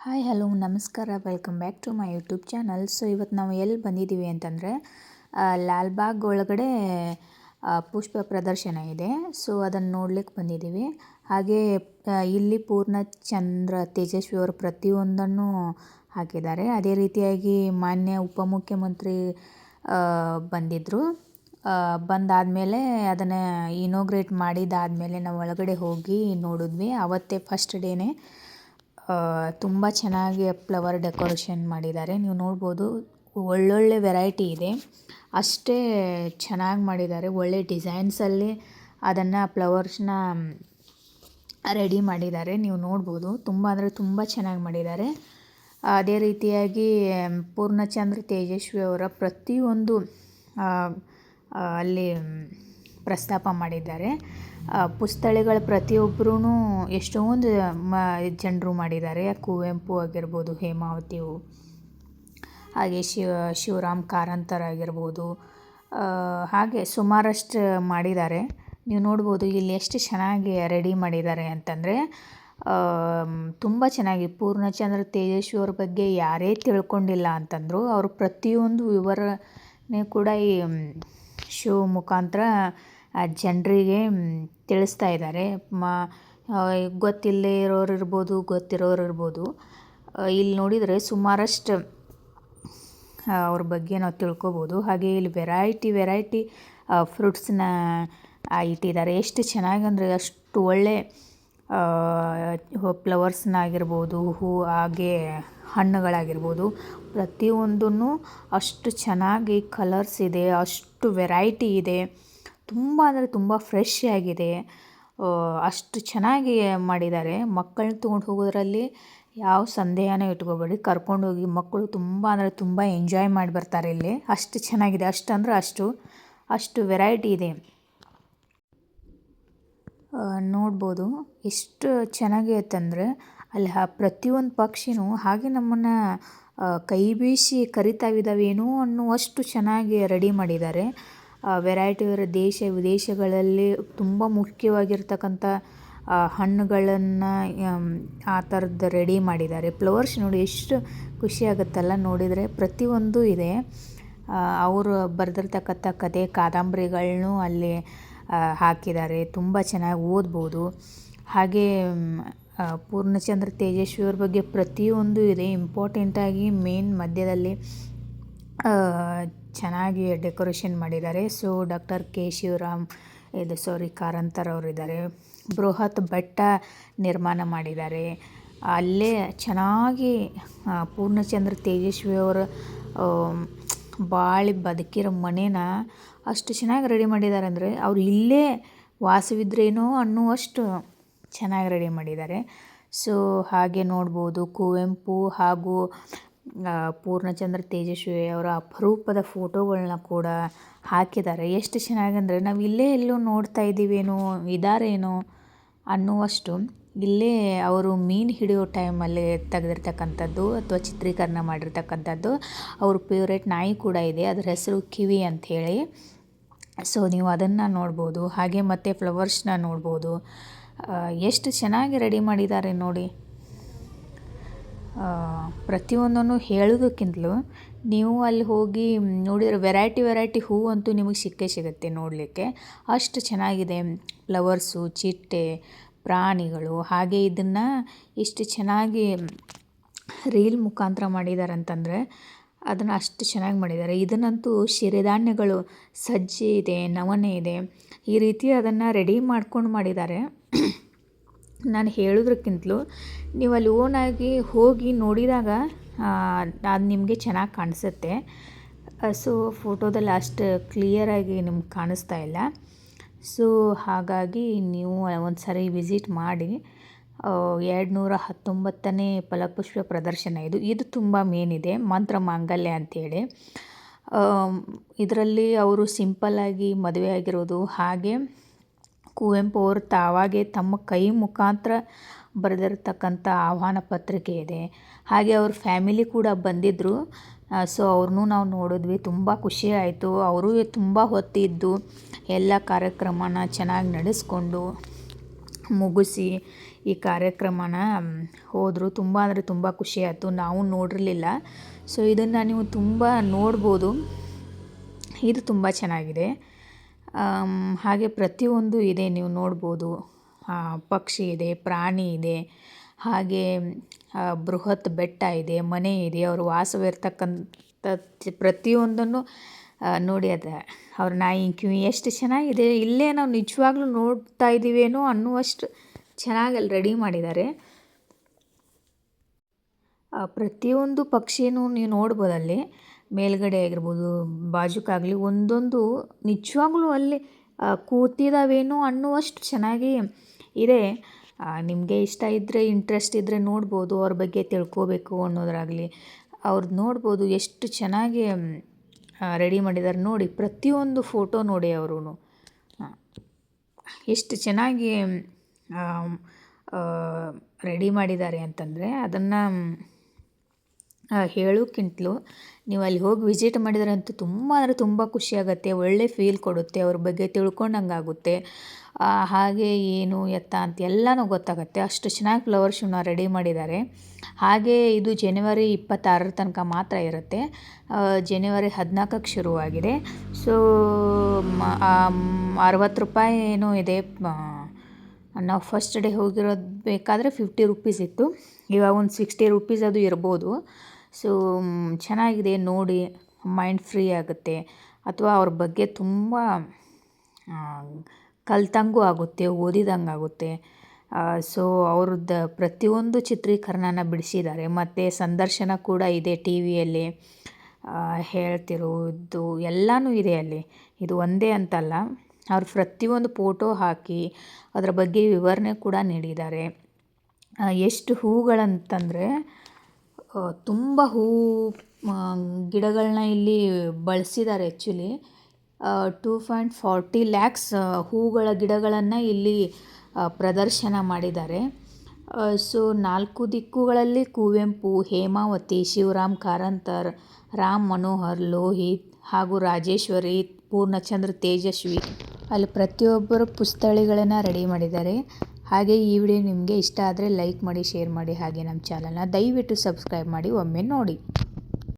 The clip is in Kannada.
ಹಾಯ್ ಹಲೋ ನಮಸ್ಕಾರ welcome back to my YouTube channel. So ಇವತ್ತು ನಾವು ಎಲ್ಲಿ ಬಂದಿದ್ದೀವಿ ಅಂತಂದರೆ ಲಾಲ್ಬಾಗ್ ಒಳಗಡೆ ಪುಷ್ಪ ಪ್ರದರ್ಶನ ಇದೆ. ಸೊ ಅದನ್ನು ನೋಡ್ಲಿಕ್ಕೆ ಬಂದಿದ್ದೀವಿ. ಹಾಗೆ ಇಲ್ಲಿ ಪೂರ್ಣಚಂದ್ರ ತೇಜಸ್ವಿ ಅವರ ಪ್ರತಿಯೊಂದನ್ನು ಹಾಕಿದ್ದಾರೆ. ಅದೇ ರೀತಿಯಾಗಿ ಮಾನ್ಯ ಉಪಮುಖ್ಯಮಂತ್ರಿ ಬಂದಿದ್ದರು. ಬಂದಾದಮೇಲೆ ಅದನ್ನು ಇನೋಗ್ರೇಟ್ ಮಾಡಿದಾದಮೇಲೆ ನಾವು ಒಳಗಡೆ ಹೋಗಿ ನೋಡಿದ್ವಿ. ಅವತ್ತೇ ಫಸ್ಟ್ ಡೇನೇ ತುಂಬ ಚೆನ್ನಾಗಿ ಫ್ಲವರ್ ಡೆಕೋರೇಷನ್ ಮಾಡಿದ್ದಾರೆ. ನೀವು ನೋಡ್ಬೋದು, ಒಳ್ಳೊಳ್ಳೆ ವೆರೈಟಿ ಇದೆ, ಅಷ್ಟೇ ಚೆನ್ನಾಗಿ ಮಾಡಿದ್ದಾರೆ. ಒಳ್ಳೆ ಡಿಸೈನ್ಸಲ್ಲಿ ಅದನ್ನು ಫ್ಲವರ್ಸ್ನ ರೆಡಿ ಮಾಡಿದ್ದಾರೆ. ನೀವು ನೋಡ್ಬೋದು, ತುಂಬ ಅಂದರೆ ತುಂಬ ಚೆನ್ನಾಗಿ ಮಾಡಿದ್ದಾರೆ. ಅದೇ ರೀತಿಯಾಗಿ ಪೂರ್ಣಚಂದ್ರ ತೇಜಸ್ವಿ ಅವರ ಪ್ರತಿಯೊಂದು ಅಲ್ಲಿ ಪ್ರಸ್ತಾಪ ಮಾಡಿದ್ದಾರೆ. ಪುಸ್ತಳಿಗಳ ಪ್ರತಿಯೊಬ್ಬರೂ ಎಷ್ಟೊಂದು ಜನರು ಮಾಡಿದ್ದಾರೆ. ಕುವೆಂಪು ಆಗಿರ್ಬೋದು, ಹೇಮಾವತಿಯು, ಹಾಗೆ ಶಿವರಾಮ್ ಕಾರಂತರ ಆಗಿರ್ಬೋದು, ಹಾಗೆ ಸುಮಾರಷ್ಟು ಮಾಡಿದ್ದಾರೆ. ನೀವು ನೋಡ್ಬೋದು ಇಲ್ಲಿ ಎಷ್ಟು ಚೆನ್ನಾಗಿ ರೆಡಿ ಮಾಡಿದ್ದಾರೆ ಅಂತಂದರೆ ತುಂಬ ಚೆನ್ನಾಗಿ. ಪೂರ್ಣಚಂದ್ರ ತೇಜಸ್ವಿ ಅವ್ರ ಬಗ್ಗೆ ಯಾರೇ ತಿಳ್ಕೊಂಡಿಲ್ಲ ಅಂತಂದರು ಅವರು ಪ್ರತಿಯೊಂದು ವಿವರಣೆ ಕೂಡ ಈ ಶೋ ಮುಖಾಂತರ ಜನರಿಗೆ ತಿಳಿಸ್ತಾ ಇದ್ದಾರೆ. ಗೊತ್ತಿಲ್ಲದೆ ಇರೋರು ಇರ್ಬೋದು, ಗೊತ್ತಿರೋರು ಇರ್ಬೋದು. ಇಲ್ಲಿ ನೋಡಿದರೆ ಸುಮಾರಷ್ಟು ಅವ್ರ ಬಗ್ಗೆ ನಾವು ತಿಳ್ಕೊಬೋದು. ಹಾಗೆ ಇಲ್ಲಿ ವೆರೈಟಿ ಫ್ರೂಟ್ಸ್ನ ಇಟ್ಟಿದ್ದಾರೆ. ಎಷ್ಟು ಚೆನ್ನಾಗಿ ಅಂದರೆ ಅಷ್ಟು ಒಳ್ಳೆ ಫ್ಲವರ್ಸ್ನಾಗಿರ್ಬೋದು, ಹಾಗೆ ಹಣ್ಣುಗಳಾಗಿರ್ಬೋದು, ಪ್ರತಿಯೊಂದೂ ಅಷ್ಟು ಚೆನ್ನಾಗಿ ಕಲರ್ಸ್ ಇದೆ, ಅಷ್ಟು ವೆರೈಟಿ ಇದೆ. ತುಂಬ ಅಂದರೆ ತುಂಬ ಫ್ರೆಶ್ ಆಗಿದೆ. ಅಷ್ಟು ಚೆನ್ನಾಗಿ ಮಾಡಿದ್ದಾರೆ. ಮಕ್ಕಳನ್ನ ತೊಗೊಂಡು ಹೋಗೋದ್ರಲ್ಲಿ ಯಾವ ಸಂದೇಹನೂ ಇಟ್ಕೋಬೇಡಿ. ಕರ್ಕೊಂಡೋಗಿ ಮಕ್ಕಳು ತುಂಬ ಅಂದರೆ ತುಂಬ ಎಂಜಾಯ್ ಮಾಡಿ ಬರ್ತಾರೆ. ಇಲ್ಲಿ ಅಷ್ಟು ಚೆನ್ನಾಗಿದೆ. ಅಷ್ಟು ವೆರೈಟಿ ಇದೆ. ನೋಡ್ಬೋದು ಎಷ್ಟು ಚೆನ್ನಾಗಿ ಅಂತಂದರೆ ಅಲ್ಲಿ ಪ್ರತಿಯೊಂದು ಪಕ್ಷಿನೂ ಹಾಗೆ ನಮ್ಮನ್ನು ಕೈ ಬೀಸಿ ಕರಿತಾವಿದ್ದಾವೇನೋ ಅನ್ನುವಷ್ಟು ಚೆನ್ನಾಗಿ ರೆಡಿ ಮಾಡಿದ್ದಾರೆ. ವೆರೈಟಿ ದೇಶ ವಿದೇಶಗಳಲ್ಲಿ ತುಂಬ ಮುಖ್ಯವಾಗಿರ್ತಕ್ಕಂಥ ಹಣ್ಣುಗಳನ್ನು ಆ ಥರದ್ದು ರೆಡಿ ಮಾಡಿದ್ದಾರೆ. ಫ್ಲವರ್ಸ್ ನೋಡಿ ಎಷ್ಟು ಖುಷಿಯಾಗುತ್ತಲ್ಲ ನೋಡಿದರೆ. ಪ್ರತಿಯೊಂದು ಇದೆ. ಅವರು ಬರೆದಿರ್ತಕ್ಕಂಥ ಕತೆ ಕಾದಂಬರಿಗಳನ್ನೂ ಅಲ್ಲಿ ಹಾಕಿದ್ದಾರೆ. ತುಂಬ ಚೆನ್ನಾಗಿ ಓದ್ಬೋದು. ಹಾಗೆ ಪೂರ್ಣಚಂದ್ರ ತೇಜಸ್ವಿ ಅವ್ರ ಬಗ್ಗೆ ಪ್ರತಿಯೊಂದು ಇದೆ. ಇಂಪಾರ್ಟೆಂಟಾಗಿ ಮೇನ್ ಮಧ್ಯದಲ್ಲಿ ಚೆನ್ನಾಗಿ ಡೆಕೋರೇಷನ್ ಮಾಡಿದ್ದಾರೆ. ಸೊ ಡಾಕ್ಟರ್ ಕೆ ಶಿವರಾಮ್ ಕಾರಂತರ ಅವರಿದ್ದಾರೆ. ಬೃಹತ್ ಬೆಟ್ಟ ನಿರ್ಮಾಣ ಮಾಡಿದ್ದಾರೆ. ಅಲ್ಲೇ ಚೆನ್ನಾಗಿ ಪೂರ್ಣಚಂದ್ರ ತೇಜಸ್ವಿ ಅವರ ಬಾಳಿ ಬದುಕಿರೋ ಮನೇನ ಅಷ್ಟು ಚೆನ್ನಾಗಿ ರೆಡಿ ಮಾಡಿದ್ದಾರೆ ಅಂದರೆ ಅವ್ರು ಇಲ್ಲೇ ವಾಸವಿದ್ರೇನೋ ಅನ್ನುವಷ್ಟು ಚೆನ್ನಾಗಿ ರೆಡಿ ಮಾಡಿದ್ದಾರೆ. ಸೊ ಹಾಗೆ ನೋಡ್ಬೋದು, ಕುವೆಂಪು ಹಾಗೂ ಪೂರ್ಣಚಂದ್ರ ತೇಜಸ್ವಿ ಅವರ ಅಪರೂಪದ ಫೋಟೋಗಳನ್ನ ಕೂಡ ಹಾಕಿದ್ದಾರೆ. ಎಷ್ಟು ಚೆನ್ನಾಗಿ ಅಂದರೆ ನಾವು ಇಲ್ಲೇ ಎಲ್ಲೋ ನೋಡ್ತಾ ಇದ್ದೀವೇನೋ, ಇದ್ದಾರೇನೋ ಅನ್ನುವಷ್ಟು. ಇಲ್ಲೇ ಅವರು ಮೀನು ಹಿಡಿಯೋ ಟೈಮಲ್ಲಿ ತೆಗೆದಿರ್ತಕ್ಕಂಥದ್ದು ಅಥವಾ ಚಿತ್ರೀಕರಣ ಮಾಡಿರ್ತಕ್ಕಂಥದ್ದು. ಅವ್ರ ಫೇವ್ರೇಟ್ ನಾಯಿ ಕೂಡ ಇದೆ, ಅದರ ಹೆಸರು ಕಿವಿ ಅಂಥೇಳಿ. ಸೊ ನೀವು ಅದನ್ನು ನೋಡ್ಬೋದು. ಹಾಗೆ ಮತ್ತು ಫ್ಲವರ್ಸ್ನ ನೋಡ್ಬೋದು. ಎಷ್ಟು ಚೆನ್ನಾಗಿ ರೆಡಿ ಮಾಡಿದ್ದಾರೆ ನೋಡಿ. ಪ್ರತಿಯೊಂದನ್ನು ಹೇಳೋದಕ್ಕಿಂತಲೂ ನೀವು ಅಲ್ಲಿ ಹೋಗಿ ನೋಡಿದರೆ ವೆರೈಟಿ ಹೂವು ಅಂತೂ ನಿಮಗೆ ಸಿಗುತ್ತೆ ನೋಡಲಿಕ್ಕೆ. ಅಷ್ಟು ಚೆನ್ನಾಗಿದೆ. ಫ್ಲವರ್ಸು, ಚಿಟ್ಟೆ, ಪ್ರಾಣಿಗಳು, ಹಾಗೆ ಇದನ್ನು ಎಷ್ಟು ಚೆನ್ನಾಗಿ ರೀಲ್ ಮುಖಾಂತರ ಮಾಡಿದ್ದಾರೆ ಅಂತಂದರೆ ಅದನ್ನು ಅಷ್ಟು ಚೆನ್ನಾಗಿ ಮಾಡಿದ್ದಾರೆ. ಇದನ್ನಂತೂ ಸಿರಿಧಾನ್ಯಗಳು, ಸಜ್ಜೆ ಇದೆ, ನವಣೆ ಇದೆ, ಈ ರೀತಿ ಅದನ್ನು ರೆಡಿ ಮಾಡ್ಕೊಂಡು ಮಾಡಿದ್ದಾರೆ. ನಾನು ಹೇಳೋದಕ್ಕಿಂತಲೂ ನೀವು ಅಲ್ಲಿ ಓನಾಗಿ ಹೋಗಿ ನೋಡಿದಾಗ ಅದು ನಿಮಗೆ ಚೆನ್ನಾಗಿ ಕಾಣಿಸುತ್ತೆ. ಸೊ ಫೋಟೋದಲ್ಲಿ ಅಷ್ಟು ಕ್ಲಿಯರಾಗಿ ನಿಮ್ಗೆ ಕಾಣಿಸ್ತಾ ಇಲ್ಲ. ಸೊ ಹಾಗಾಗಿ ನೀವು ಒಂದು ಸಾರಿ ವಿಸಿಟ್ ಮಾಡಿ. 219ನೇ ಫಲಪುಷ್ಪ ಪ್ರದರ್ಶನ ಇದು ತುಂಬ ಮೇನ್ ಇದೆ. ಮಂತ್ರ ಮಾಂಗಲ್ಯ ಅಂಥೇಳಿ ಇದರಲ್ಲಿ ಅವರು ಸಿಂಪಲ್ಲಾಗಿ ಮದುವೆ ಆಗಿರೋದು, ಹಾಗೆ ಕುವೆಂಪು ಅವರು ತಾವಾಗೆ ತಮ್ಮ ಕೈ ಮುಖಾಂತರ ಬರೆದಿರ್ತಕ್ಕಂಥ ಆಹ್ವಾನ ಪತ್ರಿಕೆ ಇದೆ. ಹಾಗೆ ಅವ್ರ ಫ್ಯಾಮಿಲಿ ಕೂಡ ಬಂದಿದ್ದರು. ಸೊ ಅವ್ರನ್ನೂ ನಾವು ನೋಡಿದ್ವಿ. ತುಂಬ ಖುಷಿ ಆಯಿತು. ಅವರು ತುಂಬ ಹೊತ್ತಿದ್ದು ಎಲ್ಲ ಕಾರ್ಯಕ್ರಮನ ಚೆನ್ನಾಗಿ ನಡೆಸ್ಕೊಂಡು ಮುಗಿಸಿ ಈ ಕಾರ್ಯಕ್ರಮನ ಹೋದರು. ತುಂಬ ಅಂದರೆ ತುಂಬ ಖುಷಿಯಾಯಿತು. ನಾವು ನೋಡಿರಲಿಲ್ಲ. ಸೊ ಇದನ್ನು ನೀವು ತುಂಬ ನೋಡ್ಬೋದು. ಇದು ತುಂಬ ಚೆನ್ನಾಗಿದೆ. ಹಾಗೆ ಪ್ರತಿಯೊಂದು ಇದೆ, ನೀವು ನೋಡ್ಬೋದು. ಪಕ್ಷಿ ಇದೆ, ಪ್ರಾಣಿ ಇದೆ, ಹಾಗೆ ಬೃಹತ್ ಬೆಟ್ಟ ಇದೆ, ಮನೆ ಇದೆ, ಅವರು ವಾಸವಿರ್ತಕ್ಕಂಥ ಪ್ರತಿಯೊಂದನ್ನು ನೋಡಿ. ಅದು ಅವ್ರ ನಾಯಿ ಕಿವಿ ಎಷ್ಟು ಚೆನ್ನಾಗಿದೆ. ಇಲ್ಲೇ ನಾವು ನಿಜವಾಗ್ಲೂ ನೋಡ್ತಾ ಇದ್ದೀವೇನೋ ಅನ್ನುವಷ್ಟು ಚೆನ್ನಾಗಿ ಅಲ್ಲಿ ರೆಡಿ ಮಾಡಿದ್ದಾರೆ. ಪ್ರತಿಯೊಂದು ಪಕ್ಷಿನೂ ನೀವು ನೋಡ್ಬೋದಲ್ಲಿ, ಮೇಲ್ಗಡೆ ಆಗಿರ್ಬೋದು, ಬಾಜುಕಾಗಲಿ ಒಂದೊಂದು ನಿಜವಾಗ್ಲೂ ಅಲ್ಲಿ ಕೂತಿದ್ದಾವೇನೋ ಅನ್ನುವಷ್ಟು ಚೆನ್ನಾಗಿ ಇದೆ. ನಿಮಗೆ ಇಷ್ಟ ಇದ್ದರೆ, ಇಂಟ್ರೆಸ್ಟ್ ಇದ್ದರೆ ನೋಡ್ಬೋದು. ಅವ್ರ ಬಗ್ಗೆ ತಿಳ್ಕೋಬೇಕು ಅನ್ನೋದಾಗಲಿ ಅವ್ರದ್ದು ನೋಡ್ಬೋದು. ಎಷ್ಟು ಚೆನ್ನಾಗಿ ರೆಡಿ ಮಾಡಿದ್ದಾರೆ ನೋಡಿ. ಪ್ರತಿಯೊಂದು ಫೋಟೋ ನೋಡಿ ಅವರು ಎಷ್ಟು ಚೆನ್ನಾಗಿ ರೆಡಿ ಮಾಡಿದ್ದಾರೆ ಅಂತಂದರೆ ಅದನ್ನು ಹೇಳೋಕ್ಕಿಂತಲೂ ನೀವು ಅಲ್ಲಿ ಹೋಗಿ ವಿಸಿಟ್ ಮಾಡಿದರೆ ಅಂತೂ ತುಂಬ ಅಂದರೆ ತುಂಬ ಖುಷಿಯಾಗುತ್ತೆ. ಒಳ್ಳೆ ಫೀಲ್ ಕೊಡುತ್ತೆ. ಅವ್ರ ಬಗ್ಗೆ ತಿಳ್ಕೊಂಡಂಗೆ ಆಗುತ್ತೆ. ಹಾಗೆ ಏನು ಎತ್ತ ಅಂತ ಎಲ್ಲನೂ ಗೊತ್ತಾಗುತ್ತೆ. ಅಷ್ಟು ಚೆನ್ನಾಗಿ ಫ್ಲವರ್ ಶೋನ ರೆಡಿ ಮಾಡಿದ್ದಾರೆ. ಹಾಗೆ ಇದು ಜನವರಿ 26 ತನಕ ಮಾತ್ರ ಇರುತ್ತೆ. ಜನವರಿ 14ಕ್ಕೆ ಶುರುವಾಗಿದೆ. ಸೊ 60 ರೂಪಾಯಿ ಏನೋ ಇದೆ. ನಾವು ಫಸ್ಟ್ ಡೇ ಹೋಗಿರೋದು ಬೇಕಾದರೆ 50 ರೂಪೀಸ್ ಇತ್ತು. ಇವಾಗ ಒಂದು 60 ರೂಪೀಸ್ ಅದು ಇರ್ಬೋದು. ಸೊ ಚೆನ್ನಾಗಿದೆ ನೋಡಿ. ಮೈಂಡ್ ಫ್ರೀ ಆಗುತ್ತೆ. ಅಥವಾ ಅವ್ರ ಬಗ್ಗೆ ತುಂಬ ಕಲ್ತಂಗೂ ಆಗುತ್ತೆ, ಓದಿದಂಗೆ ಆಗುತ್ತೆ. ಸೊ ಅವ್ರದ್ದು ಪ್ರತಿಯೊಂದು ಚಿತ್ರೀಕರಣನ ಬಿಡಿಸಿದ್ದಾರೆ. ಮತ್ತು ಸಂದರ್ಶನ ಕೂಡ ಇದೆ ಟಿ ವಿಯಲ್ಲಿ. ಹೇಳ್ತಿರೋದು ಎಲ್ಲನೂ ಇದೆ ಅಲ್ಲಿ. ಇದು ಒಂದೇ ಅಂತಲ್ಲ, ಅವ್ರು ಪ್ರತಿಯೊಂದು ಫೋಟೋ ಹಾಕಿ ಅದರ ಬಗ್ಗೆ ವಿವರಣೆ ಕೂಡ ನೀಡಿದ್ದಾರೆ. ಎಷ್ಟು ಹೂಗಳಂತಂದರೆ ತುಂಬ ಗಿಡಗಳನ್ನ ಇಲ್ಲಿ ಬಳಸಿದ್ದಾರೆ. ಆ್ಯಕ್ಚುಲಿ 2.40 lakhs ಹೂಗಳ ಗಿಡಗಳನ್ನು ಇಲ್ಲಿ ಪ್ರದರ್ಶನ ಮಾಡಿದ್ದಾರೆ. ಸೊ 4 ದಿಕ್ಕುಗಳಲ್ಲಿ ಕುವೆಂಪು, ಹೇಮಾವತಿ, ಶಿವರಾಮ್ ಕಾರಂತರ್, ರಾಮ್ ಮನೋಹರ್ ಲೋಹಿತ್ ಹಾಗೂ ರಾಜೇಶ್ವರಿ, ಪೂರ್ಣಚಂದ್ರ ತೇಜಸ್ವಿ ಅಲ್ಲಿ ಪ್ರತಿಯೊಬ್ಬರು ಪುಸ್ತಳಿಗಳನ್ನು ರೆಡಿ ಮಾಡಿದ್ದಾರೆ. ಹಾಗೆ ಈ ವಿಡಿಯೋ ನಿಮಗೆ ಇಷ್ಟ ಆದರೆ ಲೈಕ್ ಮಾಡಿ, ಶೇರ್ ಮಾಡಿ. ಹಾಗೆ ನಮ್ಮ ಚಾನಲ್ನ ದಯವಿಟ್ಟು ಸಬ್ಸ್ಕ್ರೈಬ್ ಮಾಡಿ ಒಮ್ಮೆ ನೋಡಿ.